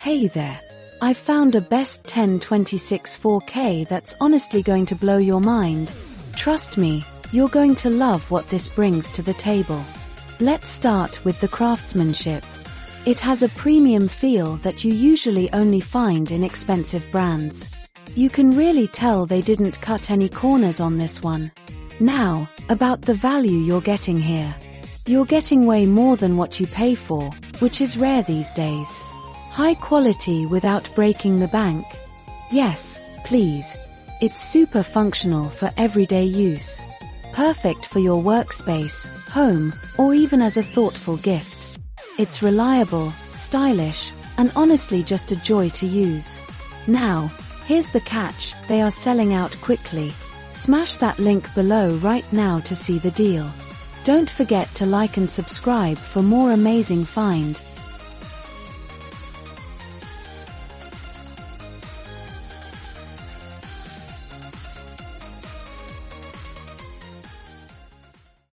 Hey there. I've found a best 1026 4K that's honestly going to blow your mind. Trust me, you're going to love what this brings to the table. Let's start with the craftsmanship. It has a premium feel that you usually only find in expensive brands. You can really tell they didn't cut any corners on this one. Now, about the value you're getting here. You're getting way more than what you pay for, which is rare these days. High quality without breaking the bank. Yes, please. It's super functional for everyday use. Perfect for your workspace, home, or even as a thoughtful gift. It's reliable, stylish, and honestly just a joy to use. Now, here's the catch, they are selling out quickly. Smash that link below right now to see the deal. Don't forget to like and subscribe for more amazing find.